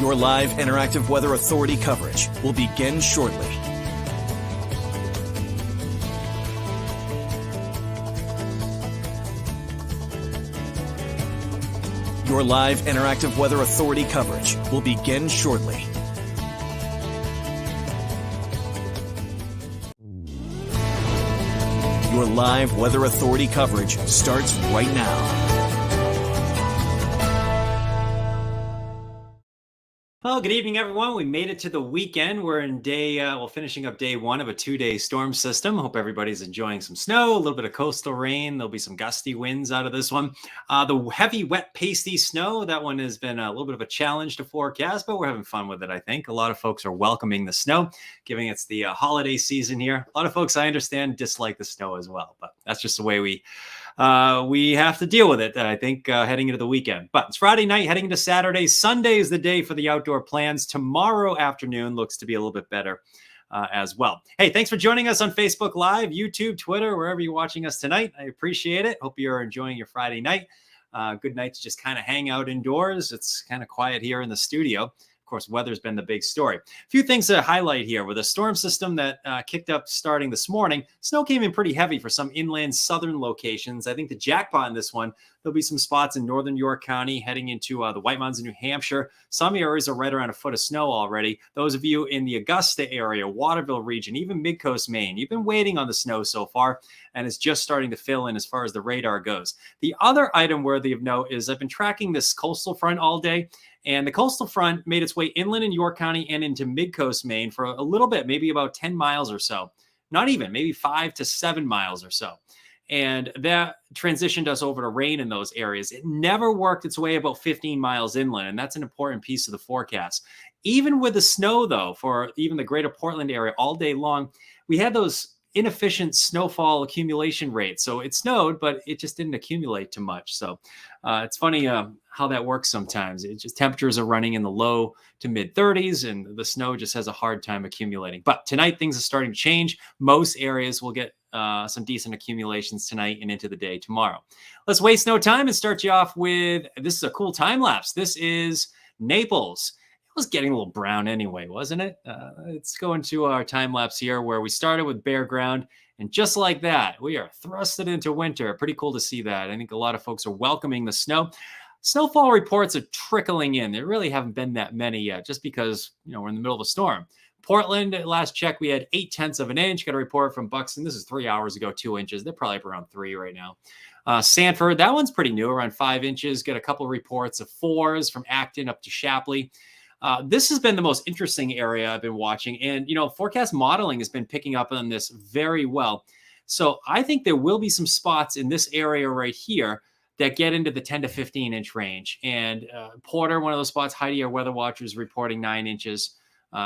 Your live interactive Weather Authority coverage will begin shortly. Your live interactive Weather Authority coverage will begin shortly. Your live Weather Authority coverage starts right now. Well, good evening, everyone. We made it to the weekend. We're in finishing up day one of a 2-day storm system. Hope everybody's enjoying some snow, a little bit of coastal rain. There'll be some gusty winds out of this one. The heavy, wet, pasty snow, that one has been a little bit of a challenge to forecast, but we're having fun with it, I think. A lot of folks are welcoming the snow, given it's the holiday season here. A lot of folks, I understand, dislike the snow as well, but that's just the way we have to deal with it, I think, heading into the weekend. But it's Friday night, heading into Saturday. Sunday is the day for the outdoor plans. Tomorrow afternoon looks to be a little bit better as well. Hey, thanks for joining us on Facebook Live, YouTube, Twitter, wherever you're watching us tonight. I appreciate it. Hope you're enjoying your Friday night. Good night to just kind of hang out indoors. It's kind of quiet here in the studio. Of course, weather's been the big story. A few things to highlight here. With a storm system that kicked up starting this morning, snow came in pretty heavy for some inland southern locations. I think the jackpot in this one, there'll be some spots in northern York County heading into the White Mountains in New Hampshire. Some areas are right around a foot of snow already. Those of you in the Augusta area, Waterville region, even Mid-Coast Maine, you've been waiting on the snow so far, and it's just starting to fill in as far as the radar goes. The other item worthy of note is I've been tracking this coastal front all day. And the coastal front made its way inland in York County and into mid-coast Maine for a little bit, maybe about 10 miles or so. Not even, maybe 5 to 7 miles or so. And that transitioned us over to rain in those areas. It never worked its way about 15 miles inland, and that's an important piece of the forecast. Even with the snow, though, for even the greater Portland area all day long, we had those inefficient snowfall accumulation rates. So it snowed, but it just didn't accumulate too much. So it's funny how that works sometimes. It just temperatures are running in the low to mid 30s and the snow just has a hard time accumulating. But tonight things are starting to change. Most areas will get some decent accumulations tonight and into the day tomorrow. Let's waste no time and start you off with, this is a cool time lapse. This is Naples. Was getting a little brown anyway, wasn't it? Let's go into our time lapse here where we started with bare ground. And just like that, we are thrusted into winter. Pretty cool to see that. I think a lot of folks are welcoming the snow. Snowfall reports are trickling in. There really haven't been that many yet, just because, we're in the middle of a storm. Portland, last check, we had 0.8 of an inch. Got a report from Buxton. This is 3 hours ago, 2 inches. They're probably up around 3 right now. Sanford, that one's pretty new, around 5 inches. Got a couple of reports of 4s from Acton up to Shapley. This has been the most interesting area I've been watching. And, forecast modeling has been picking up on this very well. So I think there will be some spots in this area right here that get into the 10 to 15 inch range. And Porter, one of those spots, Heidi, our weather watcher, is reporting 9 inches.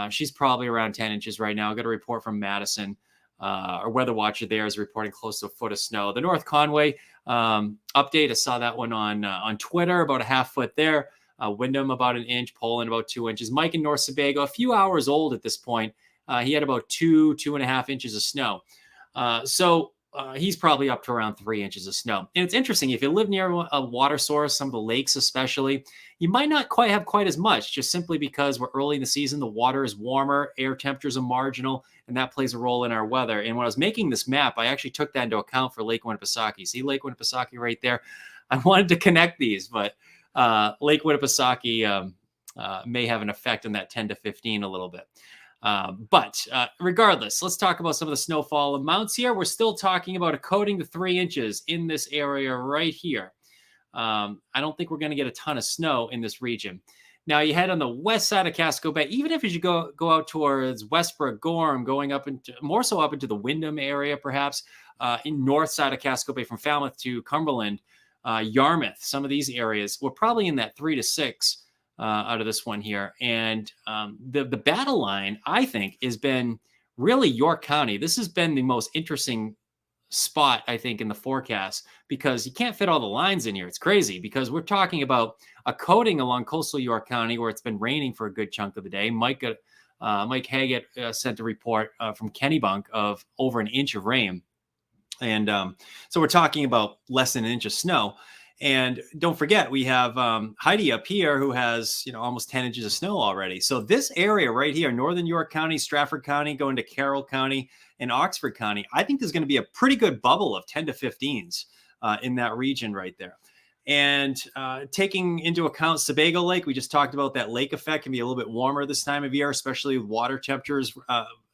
She's probably around 10 inches right now. I got a report from Madison. Our weather watcher there is reporting close to a foot of snow. The North Conway update, I saw that one on Twitter, about a half foot there. Wyndham about 1 inch, Poland about 2 inches. Mike in North Sebago, a few hours old at this point. He had about 2.5 inches of snow. So he's probably up to around 3 inches of snow. And it's interesting, if you live near a water source, some of the lakes especially, you might not quite have quite as much, just simply because we're early in the season, the water is warmer, air temperatures are marginal, and that plays a role in our weather. And when I was making this map, I actually took that into account for Lake Winnipesaukee. See Lake Winnipesaukee right there? I wanted to connect these, but Lake Winnipesaukee may have an effect on that 10 to 15 a little bit. But regardless, let's talk about some of the snowfall amounts here. We're still talking about a coating to 3 inches in this area right here. I don't think we're going to get a ton of snow in this region. Now you head on the west side of Casco Bay, even if as you go out towards Westbrook, Gorham, going up into more so up into the Wyndham area, perhaps in north side of Casco Bay from Falmouth to Cumberland, Yarmouth, some of these areas, we're probably in that 3 to 6 out of this one here. And the battle line, I think, has been really York County. This has been the most interesting spot, I think, in the forecast, because you can't fit all the lines in here. It's crazy because we're talking about a coating along coastal York County where it's been raining for a good chunk of the day. Mike Haggett sent a report from Kennebunk of over 1 inch of rain. And so we're talking about less than 1 inch of snow. And don't forget, we have Heidi up here who has, almost 10 inches of snow already. So this area right here, Northern York County, Stratford County, going to Carroll County and Oxford County, I think there's going to be a pretty good bubble of 10 to 15s in that region right there. And taking into account Sebago Lake, we just talked about that lake effect can be a little bit warmer this time of year, especially with water temperatures,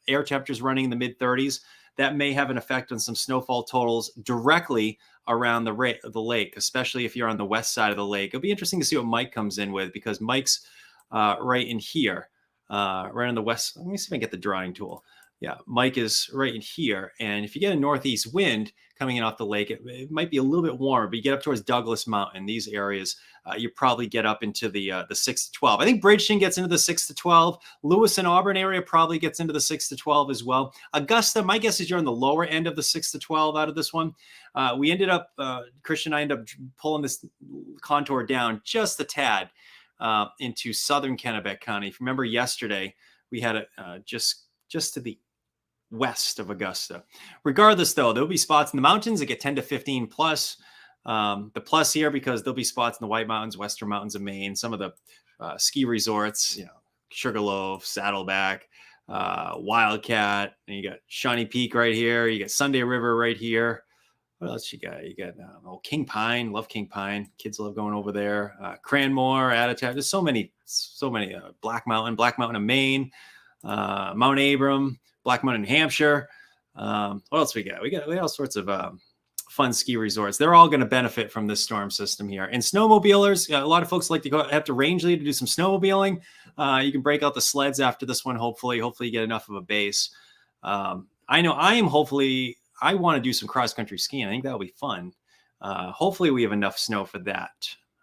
air temperatures running in the mid 30s. That may have an effect on some snowfall totals directly around the lake, especially if you're on the west side of the lake. It'll be interesting to see what Mike comes in with, because Mike's right in here, right on the west. Let me see if I can get the drawing tool. Yeah, Mike is right in here. And if you get a northeast wind coming in off the lake, it might be a little bit warmer, but you get up towards Douglas Mountain, these areas, you probably get up into the 6 to 12. I think Bridgeton gets into the 6 to 12. Lewis and Auburn area probably gets into the 6 to 12 as well. Augusta, my guess is you're on the lower end of the 6 to 12 out of this one. We ended up, Christian and I ended up pulling this contour down just a tad into southern Kennebec County. If you remember yesterday, we had it just to the west of Augusta. Regardless, though, there'll be spots in the mountains that get 10 to 15 plus. The plus here, because there'll be spots in the White Mountains, Western Mountains of Maine, some of the ski resorts, Sugarloaf, Saddleback, Wildcat, and you got Shawnee Peak right here. You got Sunday River right here. What else you got? You got King Pine. Love King Pine. Kids love going over there. Cranmore, Attitude. There's so many. Black Mountain of Maine, Mount Abram, Black Mountain, New Hampshire. What else we got? We got all sorts of fun ski resorts. They're all going to benefit from this storm system here. And snowmobilers, a lot of folks like to go have to Rangeley to do some snowmobiling. You can break out the sleds after this one. Hopefully you get enough of a base. I know I want to do some cross country skiing. I think that'll be fun. Hopefully we have enough snow for that.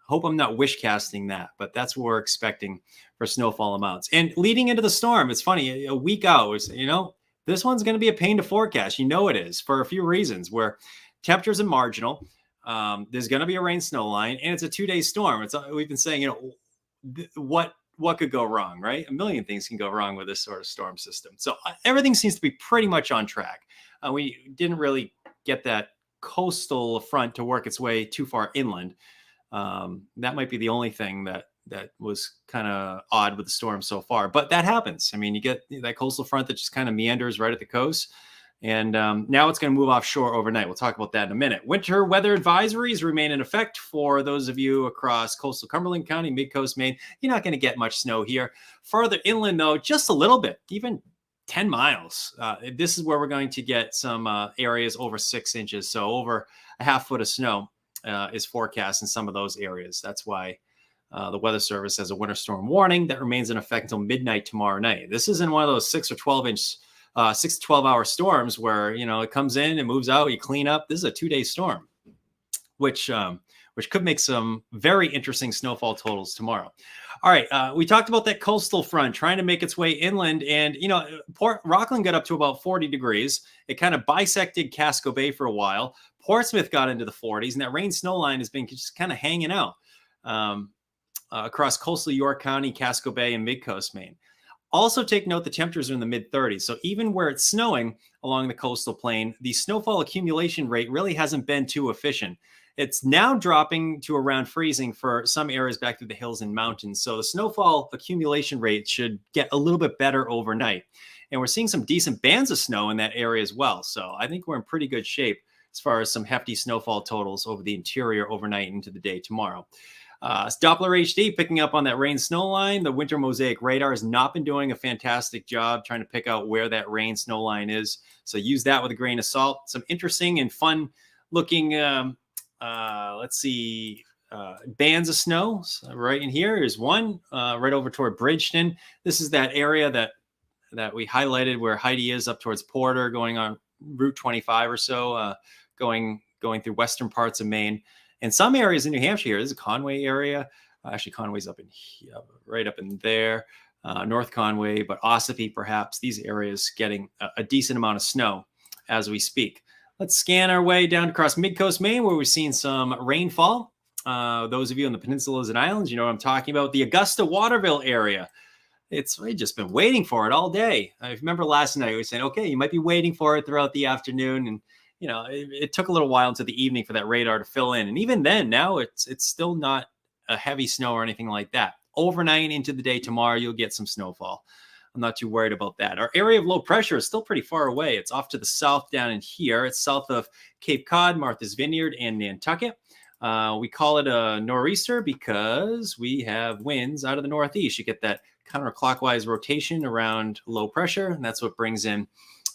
Hope I'm not wish casting that, but that's what we're expecting for snowfall amounts. And leading into the storm, it's funny, a week out, this one's going to be a pain to forecast. It is, for a few reasons, where temperatures are marginal. There's going to be a rain snow line, and it's a 2-day storm. We've been saying, what could go wrong, right? A million things can go wrong with this sort of storm system. So everything seems to be pretty much on track. We didn't really get that coastal front to work its way too far inland. That might be the only thing that was kind of odd with the storm so far, but that happens. I mean, you get that coastal front that just kind of meanders right at the coast. And now it's going to move offshore overnight. We'll talk about that in a minute. Winter weather advisories remain in effect for those of you across coastal Cumberland County, mid-coast Maine. You're not going to get much snow here. Farther inland, though, just a little bit, even 10 miles. This is where we're going to get some areas over 6 inches. So over a half foot of snow is forecast in some of those areas. That's why the Weather Service has a winter storm warning that remains in effect until midnight tomorrow night. This isn't one of those 6 to 12 hour storms where, it comes in and moves out, you clean up. This is a 2-day storm, which could make some very interesting snowfall totals tomorrow. All right. We talked about that coastal front trying to make its way inland, and, Port Rockland got up to about 40 degrees. It kind of bisected Casco Bay for a while. Portsmouth got into the 40s, and that rain snow line has been just kind of hanging out across coastal York County, Casco Bay, and mid-coast Maine. Also take note the temperatures are in the mid-30s. So even where it's snowing along the coastal plain, the snowfall accumulation rate really hasn't been too efficient. It's now dropping to around freezing for some areas back through the hills and mountains. So the snowfall accumulation rate should get a little bit better overnight. And we're seeing some decent bands of snow in that area as well. So I think we're in pretty good shape as far as some hefty snowfall totals over the interior overnight into the day tomorrow. Doppler HD picking up on that rain snow line. The winter mosaic radar has not been doing a fantastic job trying to pick out where that rain snow line is. So use that with a grain of salt. Some interesting and fun looking, bands of snow. So right in here is one right over toward Bridgeton. This is that area that we highlighted where Heidi is up towards Porter, going on Route 25 or so, going through western parts of Maine. And some areas in New Hampshire here, this is a Conway area. Actually, Conway's up in here, right up in there, North Conway, but Ossipee perhaps. These areas getting a decent amount of snow as we speak. Let's scan our way down across mid-coast Maine, where we've seen some rainfall. Those of you on the peninsulas and islands, you know what I'm talking about. The Augusta-Waterville area. We've just been waiting for it all day. I remember last night we were saying, okay, you might be waiting for it throughout the afternoon, and it took a little while into the evening for that radar to fill in. And even then, now it's still not a heavy snow or anything like that. Overnight into the day tomorrow, you'll get some snowfall. I'm not too worried about that. Our area of low pressure is still pretty far away. It's off to the south down in here. It's south of Cape Cod, Martha's Vineyard, and Nantucket. We call it a nor'easter because we have winds out of the northeast. You get that counterclockwise rotation around low pressure, and that's what brings in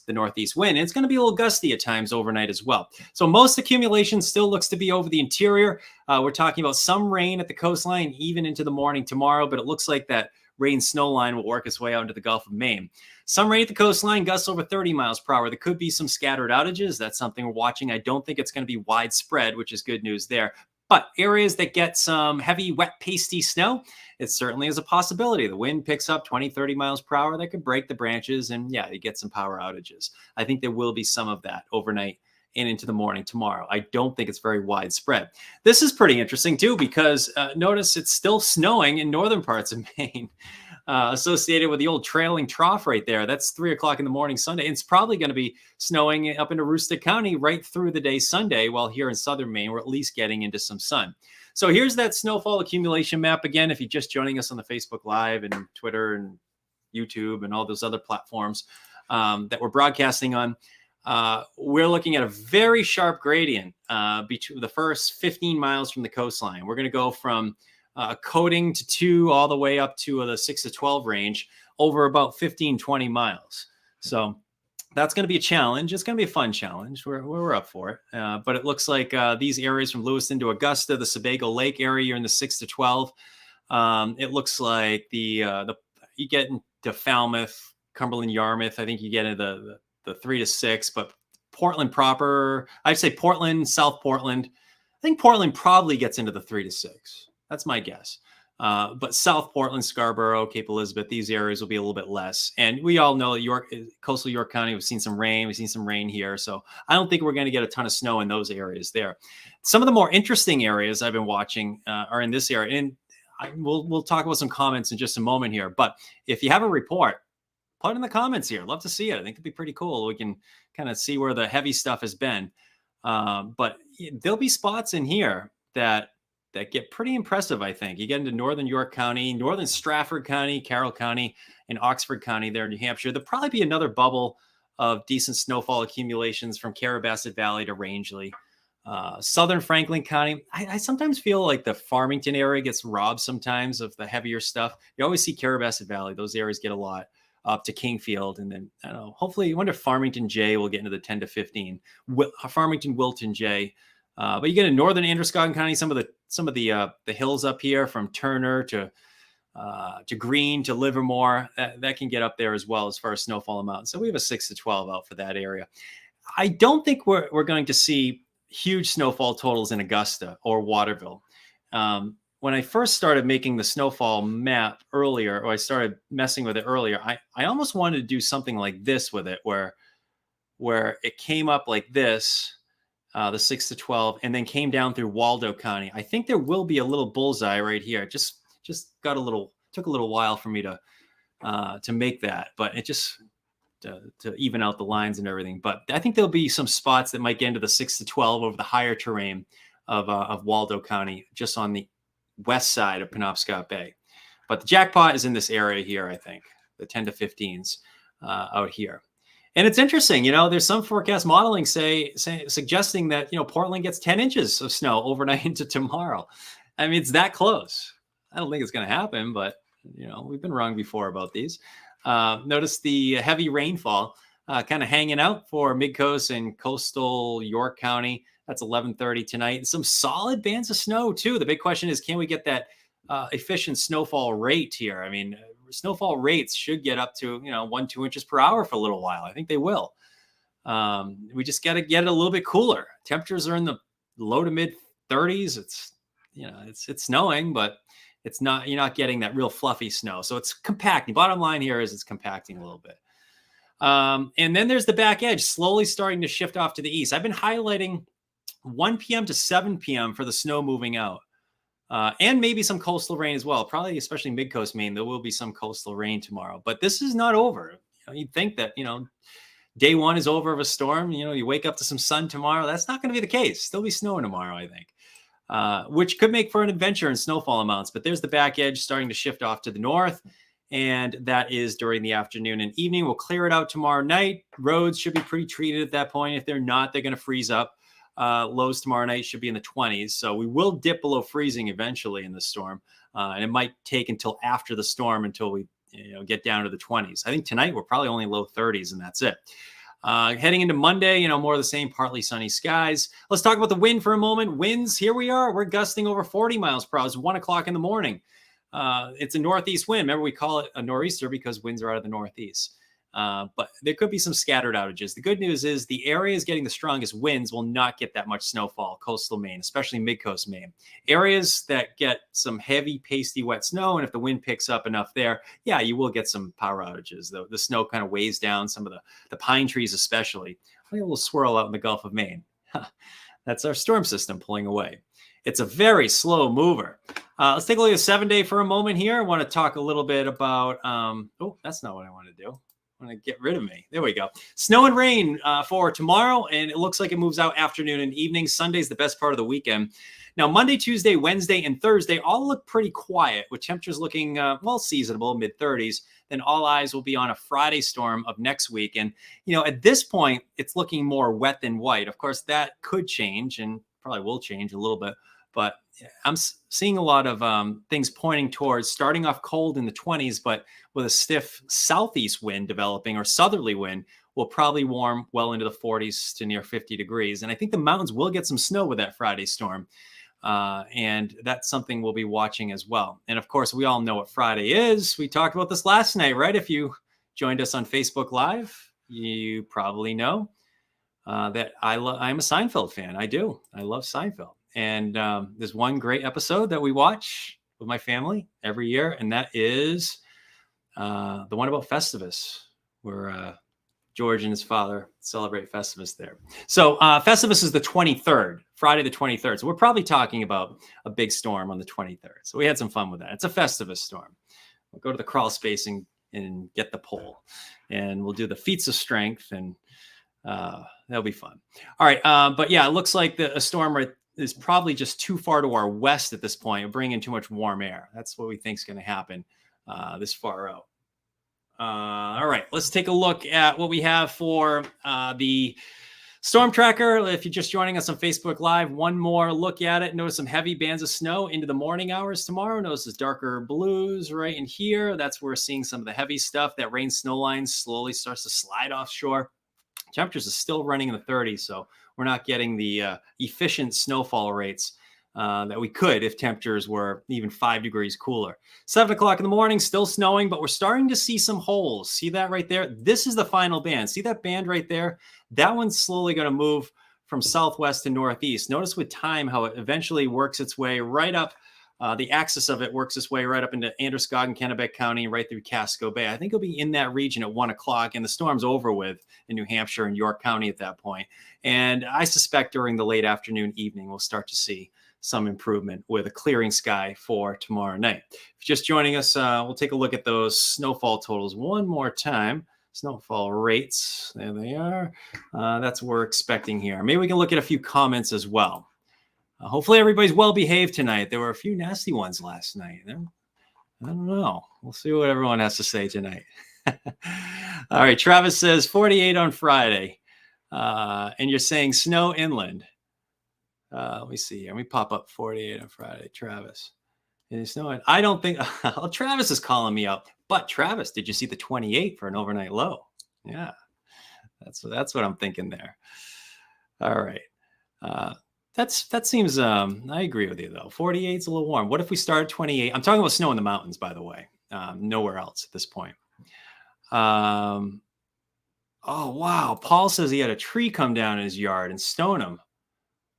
the northeast wind. And it's going to be a little gusty at times overnight as well. So most accumulation still looks to be over the interior. We're talking about some rain at the coastline, even into the morning tomorrow, but it looks like that rain snow line will work its way out into the Gulf of Maine. Some rain at the coastline, gusts over 30 miles per hour. There could be some scattered outages. That's something we're watching. I don't think it's going to be widespread, which is good news there. But areas that get some heavy, wet, pasty snow, it certainly is a possibility. The wind picks up 20, 30 miles per hour. That could break the branches, and yeah, you get some power outages. I think there will be some of that overnight and into the morning tomorrow. I don't think it's very widespread. This is pretty interesting too, because notice it's still snowing in northern parts of Maine, associated with the old trailing trough right there. That's 3 o'clock in the morning Sunday. It's probably going to be snowing up into Aroostook County right through the day Sunday, while here in southern Maine, we're at least getting into some sun. So here's that snowfall accumulation map again. If you're just joining us on the Facebook Live and Twitter and YouTube and all those other platforms that we're broadcasting on, we're looking at a very sharp gradient between the first 15 miles from the coastline. We're going to go from coating to 2 all the way up to the 6 to 12 range over about 15, 20 miles. So that's going to be a challenge. It's going to be a fun challenge. We're up for it. But it looks like these areas from Lewiston to Augusta, the Sebago Lake area, you're in the 6 to 12. It looks like you get into Falmouth, Cumberland, Yarmouth. I think you get into the 3 to 6, but Portland proper, I'd say Portland, South Portland. I think Portland probably gets into the 3 to 6. That's my guess. But South Portland, Scarborough, Cape Elizabeth, these areas will be a little bit less. And we all know that coastal York County, we've seen some rain. We've seen some rain here. So I don't think we're going to get a ton of snow in those areas there. Some of the more interesting areas I've been watching are in this area. And we'll talk about some comments in just a moment here. But if you have a report, put it in the comments here. Love to see it. I think it'd be pretty cool. We can kind of see where the heavy stuff has been. But there'll be spots in here that get pretty impressive, I think. You get into northern York County, northern Strafford County, Carroll County, and Oxford County there in New Hampshire. There'll probably be another bubble of decent snowfall accumulations from Carrabassett Valley to Rangeley. Southern Franklin County, I sometimes feel like the Farmington area gets robbed sometimes of the heavier stuff. You always see Carrabassett Valley. Those areas get a lot. Up to Kingfield, and then I don't know. Hopefully, I wonder if Farmington J will get into the 10 to 15. Farmington Wilton J, but you get in northern Androscoggin County, some of the hills up here from Turner to Greene to Livermore, that can get up there as well as far as snowfall amount. So we have a 6 to 12 out for that area. I don't think we're going to see huge snowfall totals in Augusta or Waterville. When I first started making the snowfall map earlier, or I started messing with it earlier, I almost wanted to do something like this with it, where it came up like this, the 6 to 12, and then came down through Waldo County. I think there will be a little bullseye right here. Just took a little while for me to make that, but it just to even out the lines and everything. But I think there'll be some spots that might get into the 6 to 12 over the higher terrain of Waldo County, just on the west side of Penobscot Bay. But the jackpot is in this area here, I think, the 10 to 15s out here. And it's interesting, there's some forecast modeling suggesting that, Portland gets 10 inches of snow overnight into tomorrow. I mean, it's that close. I don't think it's going to happen, but, we've been wrong before about these. Notice the heavy rainfall kind of hanging out for Midcoast and coastal York County. That's 11:30 tonight. Some solid bands of snow too. The big question is, can we get that efficient snowfall rate here? I mean, snowfall rates should get up to 1-2 inches per hour for a little while. I think they will. We just got to get it a little bit cooler. Temperatures are in the low to mid 30s. It's snowing, but it's not. You're not getting that real fluffy snow. So it's compacting. Bottom line here is it's compacting a little bit. And then there's the back edge slowly starting to shift off to the east. I've been highlighting 1 p.m. to 7 p.m. for the snow moving out. And maybe some coastal rain as well. Probably, especially mid-coast Maine, there will be some coastal rain tomorrow. But this is not over. You'd think that, day one is over of a storm. You wake up to some sun tomorrow. That's not going to be the case. Still be snowing tomorrow, I think, which could make for an adventure in snowfall amounts. But there's the back edge starting to shift off to the north. And that is during the afternoon and evening. We'll clear it out tomorrow night. Roads should be pretty treated at that point. If they're not, they're going to freeze up. Lows tomorrow night should be in the 20s. So we will dip below freezing eventually in the storm. And it might take until after the storm until we get down to the 20s. I think tonight we're probably only low 30s, and that's it. Heading into Monday, more of the same, partly sunny skies. Let's talk about the wind for a moment. Winds, here we are. We're gusting over 40 miles per hour. It's 1 o'clock in the morning. It's a northeast wind. Remember, we call it a nor'easter because winds are out of the northeast. But there could be some scattered outages. The good news is the areas getting the strongest winds will not get that much snowfall, coastal Maine, especially mid-coast Maine. Areas that get some heavy, pasty, wet snow, and if the wind picks up enough there, yeah, you will get some power outages. The snow kind of weighs down some of the pine trees especially. A little swirl out in the Gulf of Maine. That's our storm system pulling away. It's a very slow mover. Let's take a look at 7-day for a moment here. I want to talk a little bit about, that's not what I want to do. I want to get rid of me. There we go. Snow and rain for tomorrow, and it looks like it moves out afternoon and evening. Sunday's the best part of the weekend. Now, Monday, Tuesday, Wednesday, and Thursday all look pretty quiet, with temperatures looking, seasonable, mid-30s. Then all eyes will be on a Friday storm of next week. And, at this point, it's looking more wet than white. Of course, that could change and probably will change a little bit. But I'm seeing a lot of things pointing towards starting off cold in the 20s, but with a stiff southeast wind developing, or southerly wind, will probably warm well into the 40s to near 50 degrees. And I think the mountains will get some snow with that Friday storm. And that's something we'll be watching as well. And of course, we all know what Friday is. We talked about this last night, right? If you joined us on Facebook Live, you probably know that I'm a Seinfeld fan. I do. I love Seinfeld. And there's one great episode that we watch with my family every year, and that is the one about Festivus, where George and his father celebrate Festivus there. So Festivus is the 23rd, Friday the 23rd. So we're probably talking about a big storm on the 23rd. So we had some fun with that. It's a Festivus storm. We'll go to the crawl space and get the pole, and we'll do the feats of strength, and that'll be fun. All right. But yeah, it looks like a storm is probably just too far to our west at this point. It'll bring in too much warm air. That's what we think is going to happen this far out. All right, let's take a look at what we have for the storm tracker. If you're just joining us on Facebook Live, one more look at it. Notice some heavy bands of snow into the morning hours tomorrow. Notice this darker blues right in here. That's where we're seeing some of the heavy stuff. That rain snow line slowly starts to slide offshore. Temperatures are still running in the 30s, so we're not getting the efficient snowfall rates that we could if temperatures were even 5 degrees cooler. 7 o'clock in the morning, still snowing, but we're starting to see some holes. See that right there? This is the final band. See that band right there? That one's slowly going to move from southwest to northeast. Notice with time how it eventually works its way right up. The axis of it works its way right up into Androscoggin, Kennebec County, right through Casco Bay. I think it'll be in that region at 1 o'clock, and the storm's over with in New Hampshire and York County at that point. And I suspect during the late afternoon, evening, we'll start to see some improvement with a clearing sky for tomorrow night. If you're just joining us, we'll take a look at those snowfall totals one more time. Snowfall rates, there they are. That's what we're expecting here. Maybe we can look at a few comments as well. Hopefully everybody's well behaved tonight. There were a few nasty ones last night. I don't know. We'll see what everyone has to say tonight. All right. Travis says 48 on Friday. And you're saying snow inland. Let me see here. Let me pop up 48 on Friday. Travis. It's snowing. I don't think well, Travis is calling me out. But Travis, did you see the 28 for an overnight low? Yeah. That's what I'm thinking there. All right. That seems, I agree with you, though. 48 is a little warm. What if we start at 28? I'm talking about snow in the mountains, by the way. Nowhere else at this point. Oh, wow. Paul says he had a tree come down in his yard and stone him.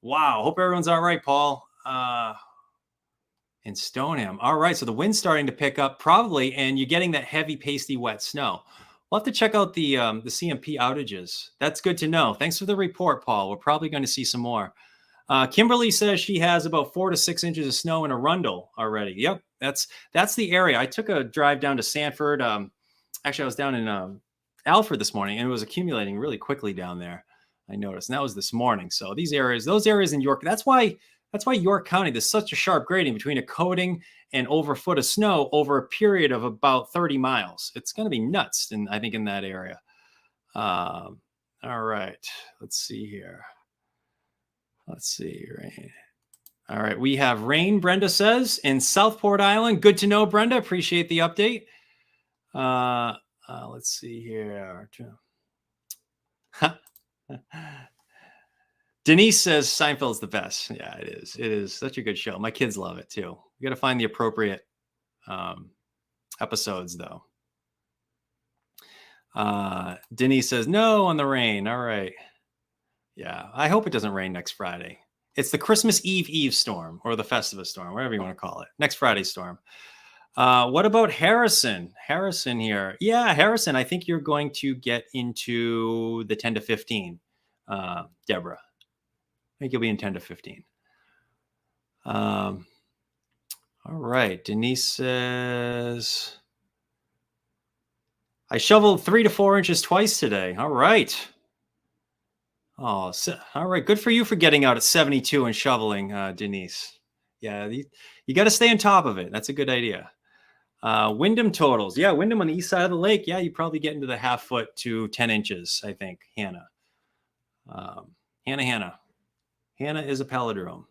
Wow. Hope everyone's all right, Paul. And stone him. All right. So the wind's starting to pick up probably, and you're getting that heavy, pasty, wet snow. We'll have to check out the CMP outages. That's good to know. Thanks for the report, Paul. We're probably going to see some more. Kimberly says she has about 4 to 6 inches of snow in Arundel already. Yep, that's the area. I took a drive down to Sanford. Actually, I was down in Alfred this morning, and it was accumulating really quickly down there. I noticed, and that was this morning. So these areas, those areas in York, that's why York County, there's such a sharp grading between a coating and over a foot of snow over a period of about 30 miles. It's going to be nuts, I think, in that area. All right, let's see here. Let's see, rain. All right, we have rain, Brenda says, in Southport Island. Good to know, Brenda. Appreciate the update. Let's see here. Denise says Seinfeld's the best. Yeah, it is. It is such a good show. My kids love it too. You got to find the appropriate episodes, though. Denise says no on the rain. All right. Yeah, I hope it doesn't rain next Friday. It's the Christmas Eve storm, or the Festivus storm, whatever you want to call it. Next Friday's storm. What about Harrison? Harrison here. Yeah, Harrison, I think you're going to get into the 10 to 15, Deborah. I think you'll be in 10 to 15. All right. Denise says, I shoveled 3 to 4 inches twice today. All right. Oh, all right. Good for you for getting out at 72 and shoveling, Denise. Yeah, you got to stay on top of it. That's a good idea. Wyndham totals. Yeah, Wyndham on the east side of the lake. Yeah, you probably get into the half foot to 10 inches, I think. Hannah. Hannah is a palindrome.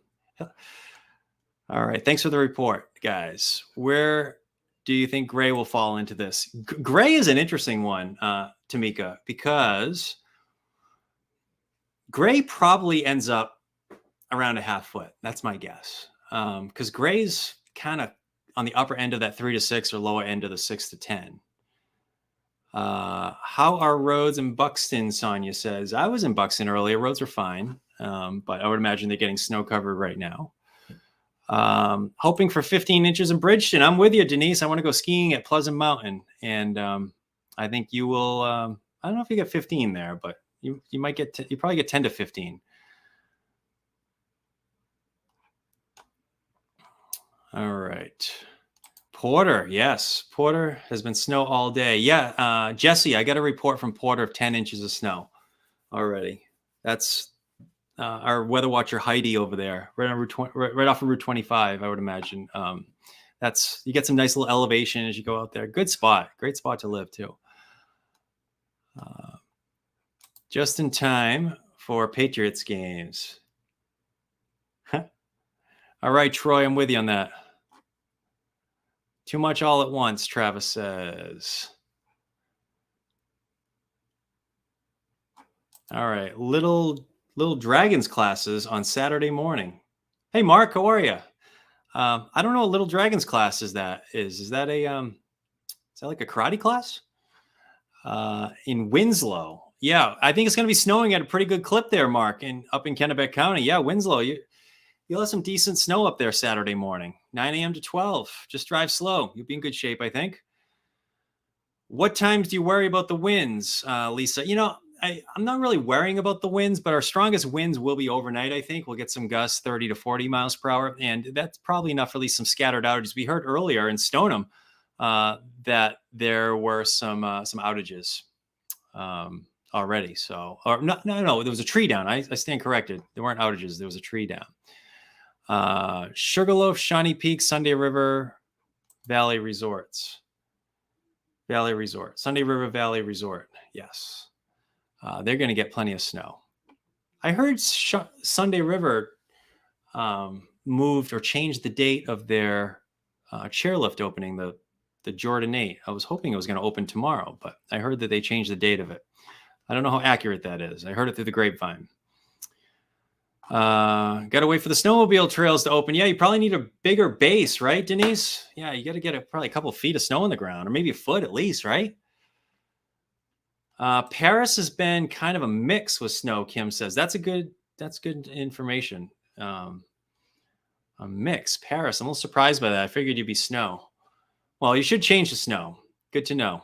All right. Thanks for the report, guys. Where do you think Gray will fall into this? Gray is an interesting one, Tamika, because Gray probably ends up around a half foot. That's my guess. Because Gray's kind of on the upper end of that 3 to 6 or lower end of the 6 to 10. How are roads in Buxton? Sonia says. I was in Buxton earlier. Roads are fine, but I would imagine they're getting snow covered right now. Hoping for 15 inches in Bridgeton. I'm with you, Denise. I want to go skiing at Pleasant Mountain, and I think you will. I don't know if you get 15 there, but you might get. You probably get 10 to 15. All right. Porter, yes. Porter has been snow all day. Yeah, Jesse, I got a report from Porter of 10 inches of snow already. That's our weather watcher Heidi over there, right off of Route 25, I would imagine. That's you get some nice little elevation as you go out there. Good spot. Great spot to live, too. Just in time for Patriots games. All right, Troy, I'm with you on that. Too much all at once, Travis says. All right, little Dragons classes on Saturday morning. Hey, Mark, how are you? I don't know what Little Dragons class is that. Is that a is that like a karate class? In Winslow. Yeah, I think it's going to be snowing at a pretty good clip there, Mark, up in Kennebec County. Yeah, Winslow. You'll have some decent snow up there Saturday morning, 9 a.m. to 12. Just drive slow. You'll be in good shape, I think. What times do you worry about the winds, Lisa? You know, I'm not really worrying about the winds, but our strongest winds will be overnight, I think. We'll get some gusts 30 to 40 miles per hour, and that's probably enough for at least some scattered outages. We heard earlier in Stoneham that there were some outages already. So, or no, there was a tree down. I stand corrected. There weren't outages. There was a tree down. Sugarloaf, Shawnee Peak, Sunday River Valley Resorts. Sunday River Valley Resort. Yes. They're going to get plenty of snow. I heard Sunday River moved or changed the date of their chairlift opening, the Jordan 8. I was hoping it was going to open tomorrow, but I heard that they changed the date of it. I don't know how accurate that is. I heard it through the grapevine. Got to wait for the snowmobile trails to open. Yeah, you probably need a bigger base, right, Denise? Yeah, you got to get probably a couple of feet of snow on the ground, or maybe a foot at least, right? Paris has been kind of a mix with snow, Kim says. That's good information. A mix. Paris, I'm a little surprised by that. I figured you'd be snow. Well, you should change to snow. Good to know.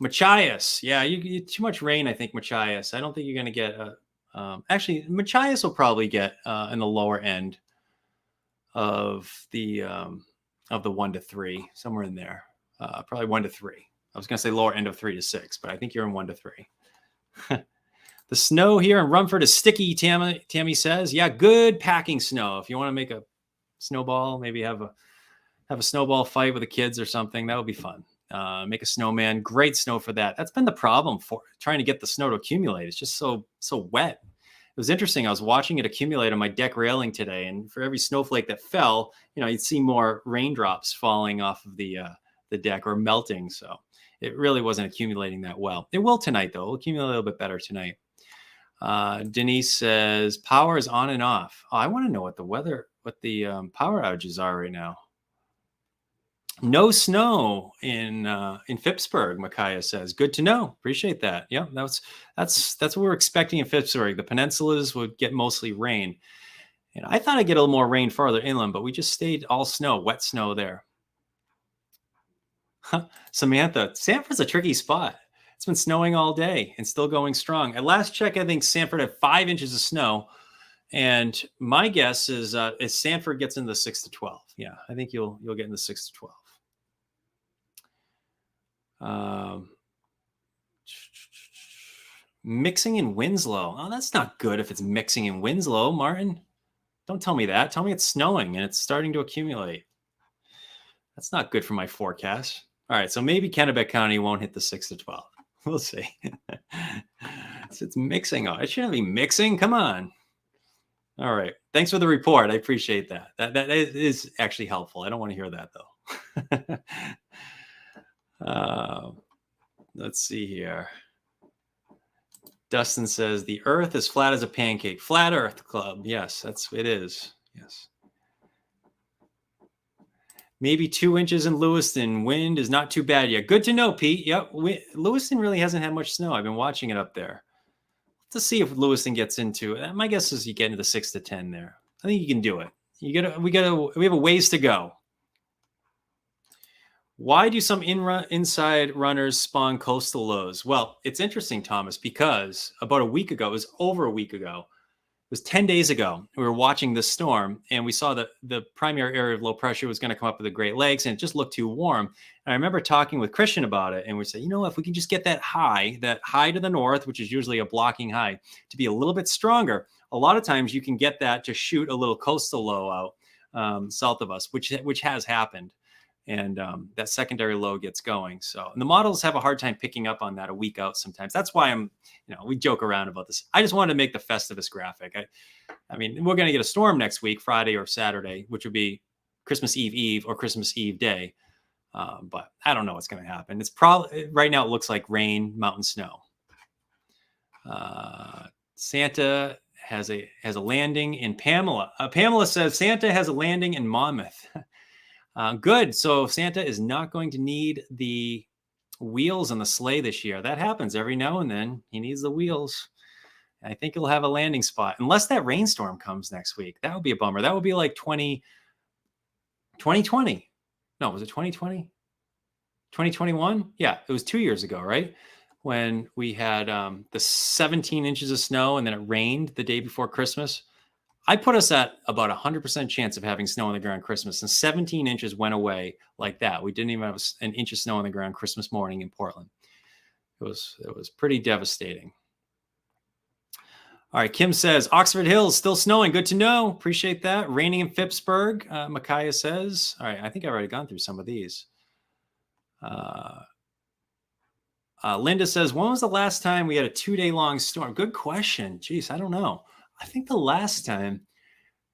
Machias. Yeah, you too much rain, I think, Machias. I don't think you're going to get actually, Machias will probably get in the lower end of the 1 to 3, somewhere in there. Probably 1 to 3. I was going to say lower end of 3 to 6, but I think you're in 1 to 3. The snow here in Rumford is sticky, Tammy says. Yeah, good packing snow. If you want to make a snowball, maybe have a snowball fight with the kids or something, that would be fun. Make a snowman. Great snow for that. That's been the problem for trying to get the snow to accumulate. It's just so wet. It was interesting. I was watching it accumulate on my deck railing today, and for every snowflake that fell, you'd see more raindrops falling off of the deck or melting. So it really wasn't accumulating that well. It will tonight, though. It'll accumulate a little bit better tonight. Denise says power is on and off. Oh, I want to know what the power outages are right now. No snow in Phippsburg, Micaiah says. Good to know. Appreciate that. Yeah, that's what we're expecting in Phippsburg. The peninsulas would get mostly rain. And I thought I'd get a little more rain farther inland, but we just stayed all snow, wet snow there. Samantha, Sanford's a tricky spot. It's been snowing all day and still going strong. At last check, I think Sanford had 5 inches of snow. And my guess is Sanford gets into the 6 to 12. Yeah, I think you'll get in the 6 to 12. Mixing in Winslow. Oh, that's not good if it's mixing in Winslow, Martin. Don't tell me that. Tell me it's snowing and it's starting to accumulate. That's not good for my forecast. All right, so maybe Kennebec County won't hit the 6 to 12. We'll see. So it's mixing. Oh, it shouldn't be mixing. Come on. All right. Thanks for the report. I appreciate that. That is actually helpful. I don't want to hear that, though. Let's see here. Dustin says the earth is flat as a pancake. Flat Earth Club. Yes, it is. Yes. Maybe 2 inches in Lewiston. Wind is not too bad yet. Good to know, Pete. Yep. Lewiston really hasn't had much snow. I've been watching it up there. Let's see if Lewiston gets into it. My guess is you get into the 6 to 10 there. I think you can do it. We have a ways to go. Why do some inside runners spawn coastal lows? Well, it's interesting, Thomas, because about a week ago, it was over a week ago, it was 10 days ago, we were watching this storm and we saw that the primary area of low pressure was going to come up with the Great Lakes and it just looked too warm. And I remember talking with Christian about it and we said, if we can just get that high to the north, which is usually a blocking high, to be a little bit stronger, a lot of times you can get that to shoot a little coastal low out south of us, which has happened. And that secondary low gets going. So and the models have a hard time picking up on that a week out sometimes. That's why we joke around about this. I just wanted to make the Festivus graphic. I mean, we're going to get a storm next week, Friday or Saturday, which would be Christmas Eve or Christmas Eve day. But I don't know what's going to happen. It's probably right now it looks like rain, mountain snow. Santa has a landing in Pamela. Pamela says Santa has a landing in Monmouth. Good. So Santa is not going to need the wheels on the sleigh this year. That happens every now and then. He needs the wheels. I think he'll have a landing spot unless that rainstorm comes next week. That would be a bummer. That would be like 2020. No, was it 2020? 2021? Yeah, it was 2 years ago, right? When we had the 17 inches of snow and then it rained the day before Christmas. I put us at about 100% chance of having snow on the ground Christmas, and 17 inches went away like that. We didn't even have an inch of snow on the ground Christmas morning in Portland. It was pretty devastating. All right, Kim says, Oxford Hills still snowing. Good to know. Appreciate that. Raining in Phippsburg, Micaiah says. All right, I think I've already gone through some of these. Linda says, when was the last time we had a 2-day long storm? Good question. Jeez, I don't know. I think the last time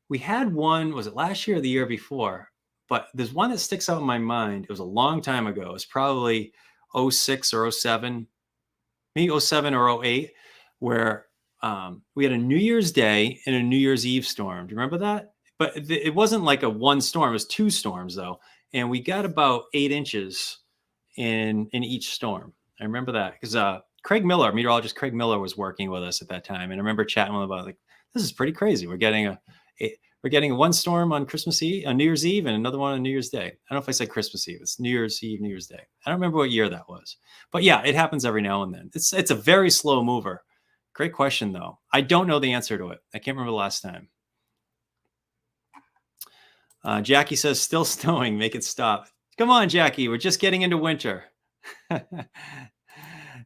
we had one, was it last year or the year before? But there's one that sticks out in my mind. It was a long time ago. It was probably 06 or 07, maybe 07 or 08, where we had a New Year's Day and a New Year's Eve storm. Do you remember that? But it wasn't like a one storm. It was 2 storms, though. And we got about 8 inches in each storm. I remember that because Craig Miller, meteorologist Craig Miller, was working with us at that time. And I remember chatting with him about this is pretty crazy. We're getting one storm on Christmas Eve, on New Year's Eve, and another one on New Year's Day. I don't know if I said Christmas Eve. It's New Year's Eve, New Year's Day. I don't remember what year that was. But yeah, it happens every now and then. It's a very slow mover. Great question, though. I don't know the answer to it. I can't remember the last time. Jackie says, still snowing. Make it stop. Come on, Jackie. We're just getting into winter.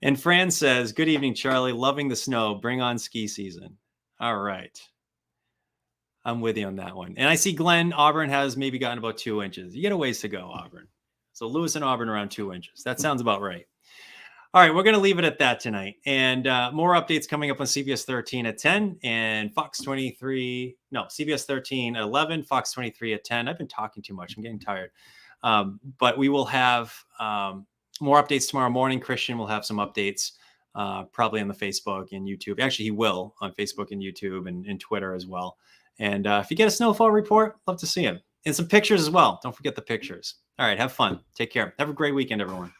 And Fran says, good evening, Charlie. Loving the snow. Bring on ski season. All right. I'm with you on that one. And I see Glenn, Auburn has maybe gotten about 2 inches. You got a ways to go, Auburn. So Lewis and Auburn around 2 inches. That sounds about right. All right, we're going to leave it at that tonight. And more updates coming up on CBS 13 at 10 and CBS 13 at 11, Fox 23 at 10. I've been talking too much. I'm getting tired. But we will have more updates tomorrow morning. Christian will have some updates probably on the Facebook and YouTube. Actually, he will on Facebook and YouTube and Twitter as well. And if you get a snowfall report, love to see him. And some pictures as well. Don't forget the pictures. All right, have fun. Take care. Have a great weekend, everyone.